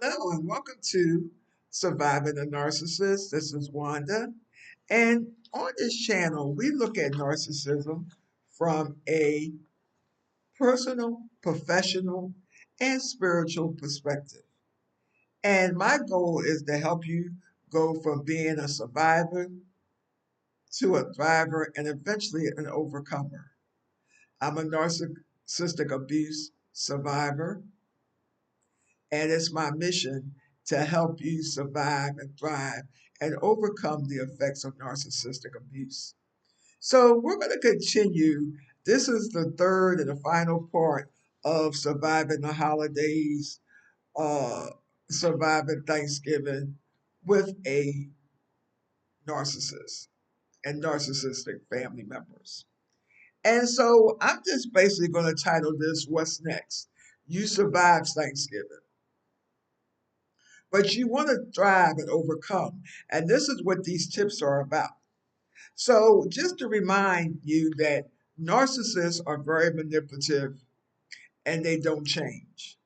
Hello and welcome to Surviving the Narcissist. This is Wanda. And on this channel, we look at narcissism from a personal, professional, and spiritual perspective. And my goal is to help you go from being a survivor to a thriver and eventually an overcomer. I'm a narcissistic abuse survivor, and it's my mission to help you survive and thrive and overcome the effects of narcissistic abuse. So, we're going to continue. This is the third and the final part of surviving the holidays, uh, surviving Thanksgiving with a narcissist and narcissistic family members. And so, I'm just basically going to title this What's Next? You Survived Thanksgiving, but you want to thrive and overcome. And this is what these tips are about. So, just to remind you that narcissists are very manipulative and they don't change.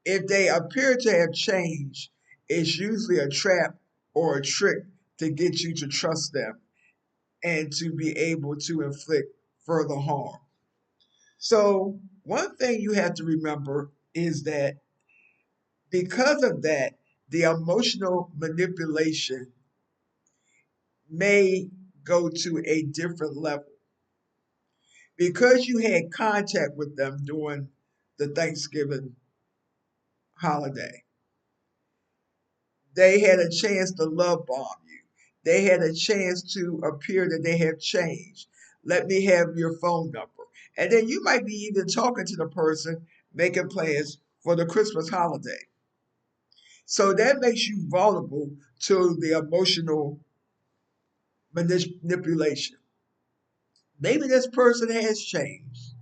If they appear to have changed, it's usually a trap or a trick to get you to trust them and to be able to inflict further harm. So, one thing you have to remember is that because of that, the emotional manipulation may go to a different level. Because you had contact with them during the Thanksgiving holiday, they had a chance to love bomb you. They had a chance to appear that they have changed. Let me have your phone number. And then you might be even talking to the person, making plans for the Christmas holiday. So that makes you vulnerable to the emotional manipulation. Maybe this person has changed.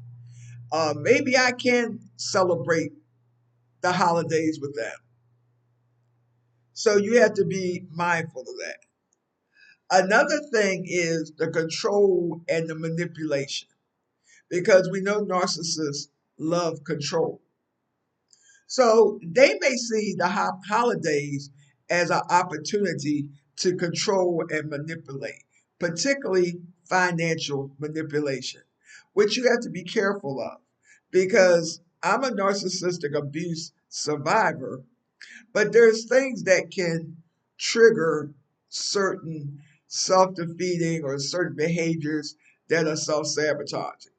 Maybe I can celebrate the holidays with them. So you have to be mindful of that. Another thing is the control and the manipulation, because we know narcissists love control. So they may see the holidays as an opportunity to control and manipulate, particularly financial manipulation, which you have to be careful of, because I'm a narcissistic abuse survivor. But there's things that can trigger certain self defeating or certain behaviors that are self sabotaging.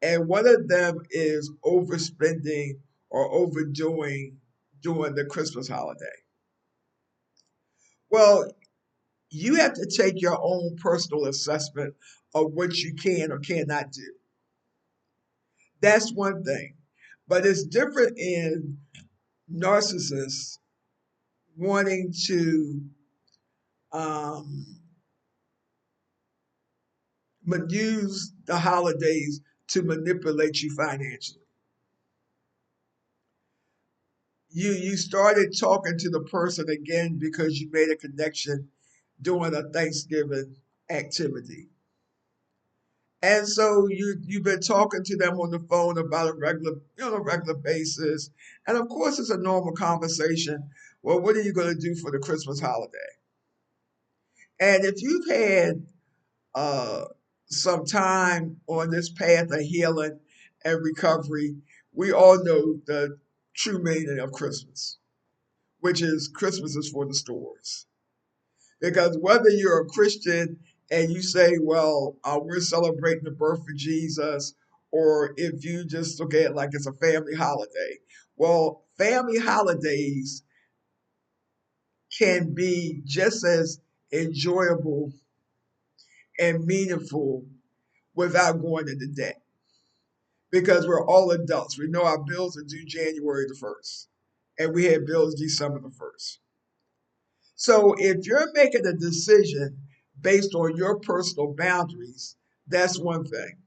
And one of them is overspending or overdoing during the Christmas holiday. Well, you have to take your own personal assessment of what you can or cannot do. That's one thing. But it's different in narcissists wanting to um, use the holidays to manipulate you financially. You started talking to the person again because you made a connection during a Thanksgiving activity. And so you've been talking to them on the phone about a regular basis. And of course it's a normal conversation. Well, what are you going to do for the Christmas holiday? And if you've had uh, some time on this path of healing and recovery, we all know the true meaning of Christmas, which is Christmas is for the stores. Because whether you're a Christian and you say, well, we're celebrating the birth of Jesus, or if you just look at it like it's a family holiday, well, family holidays can be just as enjoyable and meaningful without going into debt, because we're all adults. We know our bills are due January the 1st, and we have bills December the 1st. So if you're making a decision based on your personal boundaries, that's one thing.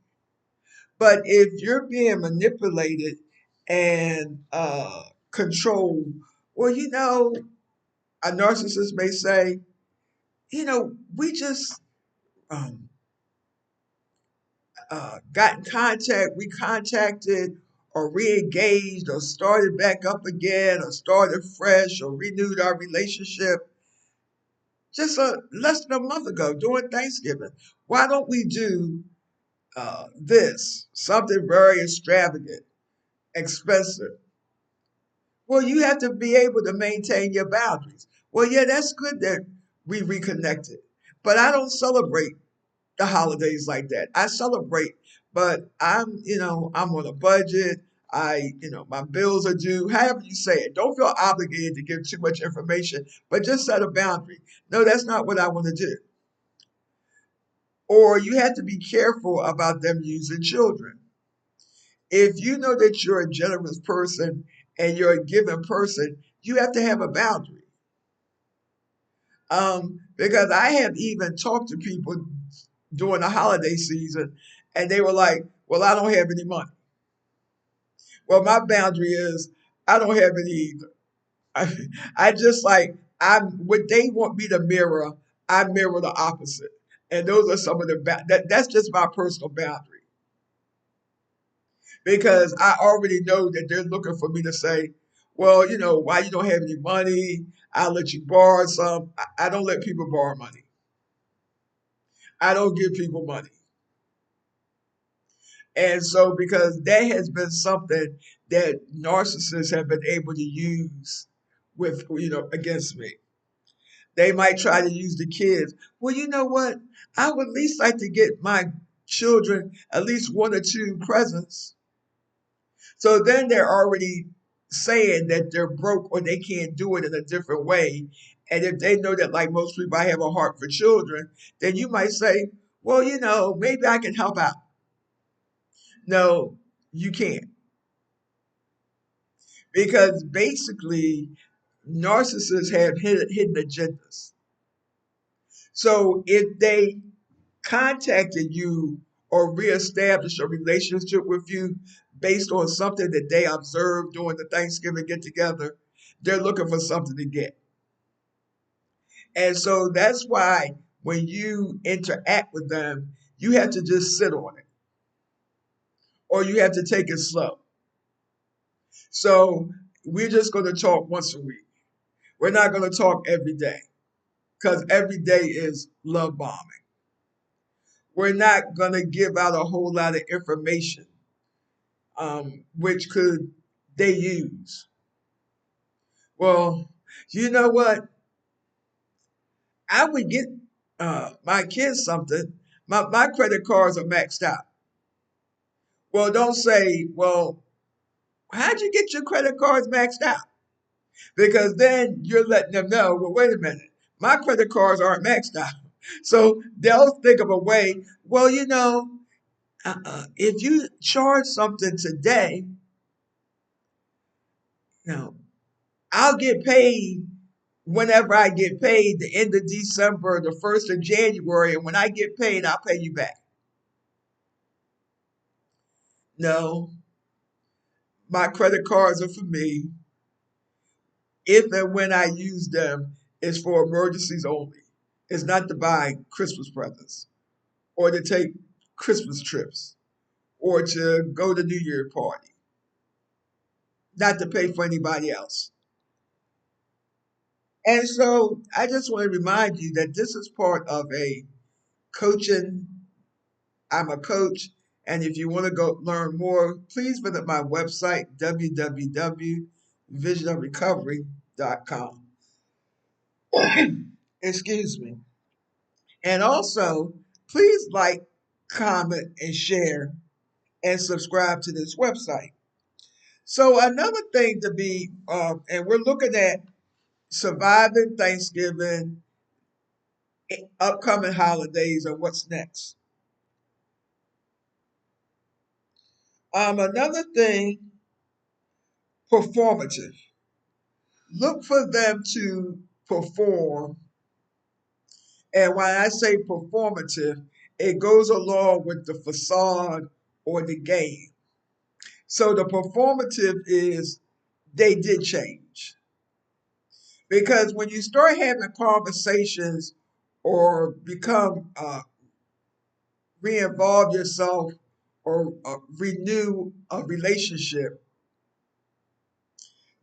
But if you're being manipulated and controlled, well, a narcissist may say, we just um, got in contact, we contacted or re-engaged or started back up again or started fresh or renewed our relationship just less than a month ago during Thanksgiving. Why don't we do this? Something very extravagant, expensive. Well, you have to be able to maintain your boundaries. Well, yeah, that's good that we reconnected, but I don't celebrate the holidays like that. I celebrate, but I'm on a budget. My bills are due. However you say it, don't feel obligated to give too much information, but just set a boundary. No, that's not what I want to do. Or you have to be careful about them using children. If you know that you're a generous person and you're a giving person, you have to have a boundary. Because I have even talked to people during the holiday season and they were like, well, I don't have any money. Well, my boundary is I don't have any either. I just like I'm what they want me to mirror, I mirror the opposite. And those are some of the that's just my personal boundary because I already know that they're looking for me to say, well, why you don't have any money? I'll let you borrow some. I don't let people borrow money. I don't give people money. And so, because that has been something that narcissists have been able to use against me. They might try to use the kids. Well, you know what? I would at least like to get my children at least one or two presents. So then they're already saying that they're broke or they can't do it in a different way. And if they know that, like most people, I have a heart for children, then you might say, well, maybe I can help out. No, you can't. Because basically, narcissists have hidden agendas. So if they contacted you or reestablished a relationship with you based on something that they observed during the Thanksgiving get together, they're looking for something to get. And so that's why when you interact with them, you have to just sit on it or you have to take it slow. So we're just going to talk once a week. We're not going to talk every day because every day is love bombing. We're not going to give out a whole lot of information, which could they use. Well, you know what? I would get my kids something. My credit cards are maxed out. Well, don't say, well, how'd you get your credit cards maxed out? Because then you're letting them know, well, wait a minute, my credit cards aren't maxed out. So they'll think of a way, well, if you charge something today, you know, I'll get paid whenever I get paid, the end of December, the 1st of January, and when I get paid, I'll pay you back. No, my credit cards are for me. If and when I use them, it's for emergencies only. It's not to buy Christmas presents or to take Christmas trips or to go to New Year party, not to pay for anybody else. And so I just want to remind you that this is part of a coaching. I'm a coach. And if you want to go learn more, please visit my website, www.visionofrecovery.com. Excuse me. And also, please like, comment, and share and subscribe to this website. So another thing to be, and we're looking at surviving Thanksgiving, upcoming holidays, and what's next. Another thing, performative. Look for them to perform. And when I say performative, it goes along with the facade or the game. So the performative is they did change. Because when you start having conversations or become re-involve yourself or renew a relationship,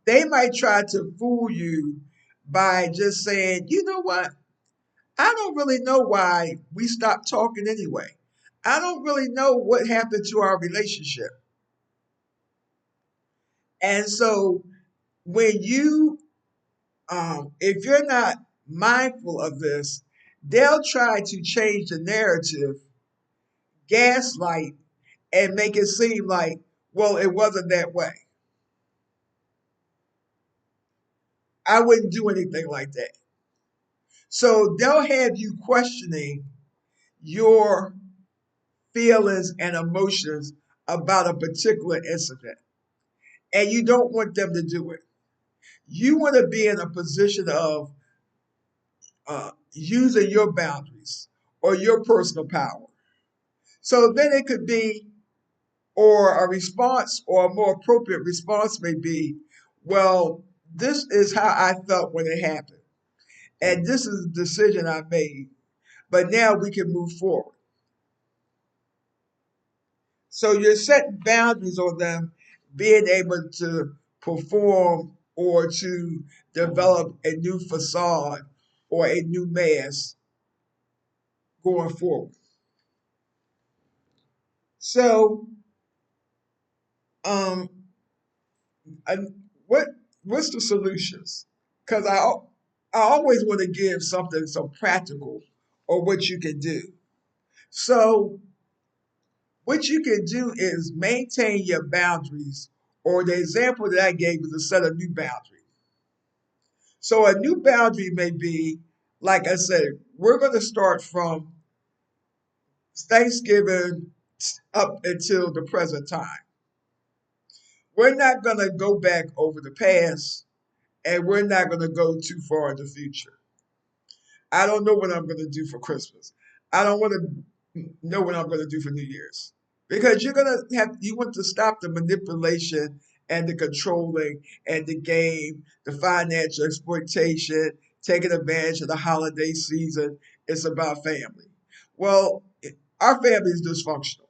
they might try to fool you by just saying, you know what? I don't really know why we stopped talking anyway. I don't really know what happened to our relationship. And so when you, if you're not mindful of this, they'll try to change the narrative, gaslight, and make it seem like, well, it wasn't that way. I wouldn't do anything like that. So they'll have you questioning your feelings and emotions about a particular incident. And you don't want them to do it. You want to be in a position of using your boundaries or your personal power. So then it could be, or a response, or a more appropriate response may be, well, this is how I felt when it happened. And this is the decision I made. But now we can move forward. So you're setting boundaries on them being able to perform or to develop a new facade or a new mask going forward. So, um, and what's the solutions? Because I always want to give something so practical or what you can do. So what you can do is maintain your boundaries, or the example that I gave is to set a new boundary. So a new boundary may be, like I said, we're going to start from Thanksgiving up until the present time. We're not going to go back over the past, and we're not going to go too far in the future. I don't know what I'm going to do for Christmas. I don't want to know what I'm going to do for New Year's, because you want to stop the manipulation and the controlling and the game, the financial exploitation, taking advantage of the holiday season. It's about family. Well, our family is dysfunctional.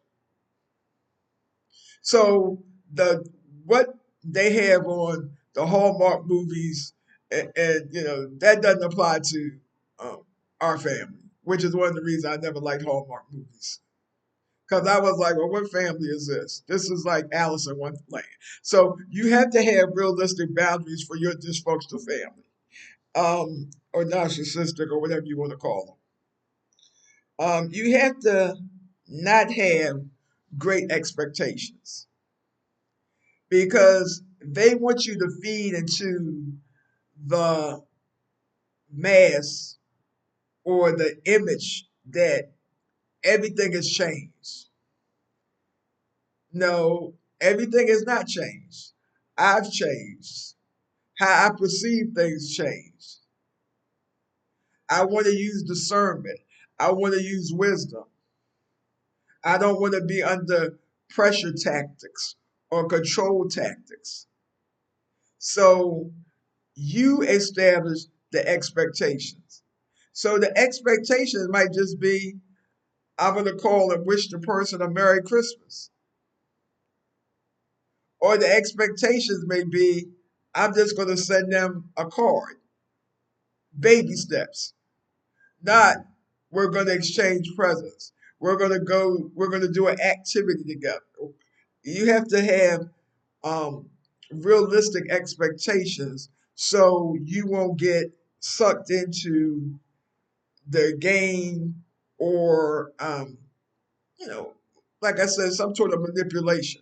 So the what they have on the Hallmark movies, and that doesn't apply to um, our family, which is one of the reasons I never liked Hallmark movies. Because I was like, well, what family is this? This is like Alice in Wonderland. So you have to have realistic boundaries for your dysfunctional family, or narcissistic, or whatever you want to call them. You have to not have great expectations, because they want you to feed into the mass or the image that everything has changed. No, everything has not changed. I've changed. How I perceive things changed. I want to use discernment. I want to use wisdom. I don't want to be under pressure tactics or control tactics. So you establish the expectations. So the expectations might just be, I'm going to call and wish the person a Merry Christmas. Or the expectations may be, I'm just going to send them a card. Baby steps. Not, we're going to exchange presents. We're going to do an activity together. You have to have um, realistic expectations so you won't get sucked into the game, or you know like I said, some sort of manipulation.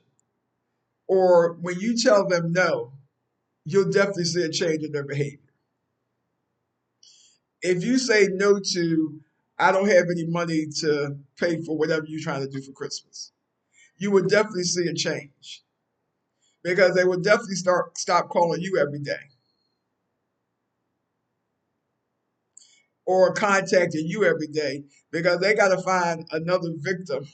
Or when you tell them no, you'll definitely see a change in their behavior. If you say no to, I don't have any money to pay for whatever you're trying to do for Christmas, you would definitely see a change, because they would definitely stop calling you every day or contacting you every day, because they got to find another victim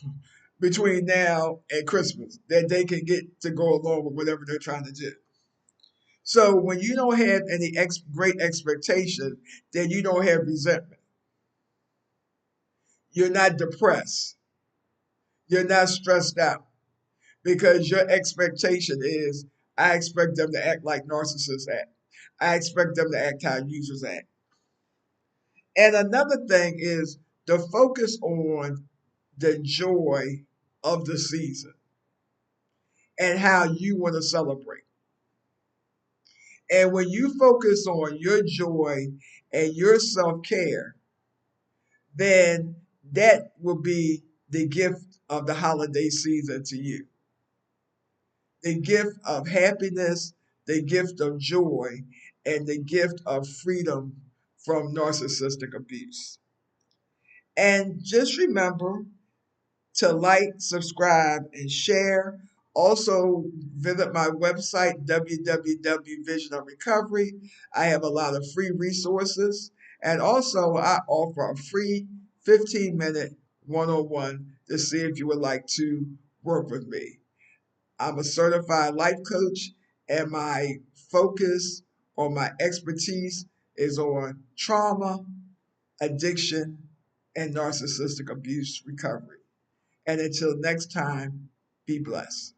between now and Christmas that they can get to go along with whatever they're trying to do. So when you don't have any great expectation, then you don't have resentment. You're not depressed. You're not stressed out. because your expectation is, I expect them to act like narcissists act. I expect them to act how users act. And another thing is to focus on the joy of the season and how you want to celebrate. And when you focus on your joy and your self-care, then that will be the gift of the holiday season to you. The gift of happiness, the gift of joy, and the gift of freedom from narcissistic abuse. And just remember to like, subscribe, and share. Also, visit my website, www.Vision of Recovery. I have a lot of free resources. And also, I offer a free 15-minute one-on-one to see if you would like to work with me. I'm a certified life coach, and my focus or my expertise is on trauma, addiction, and narcissistic abuse recovery. And until next time, be blessed.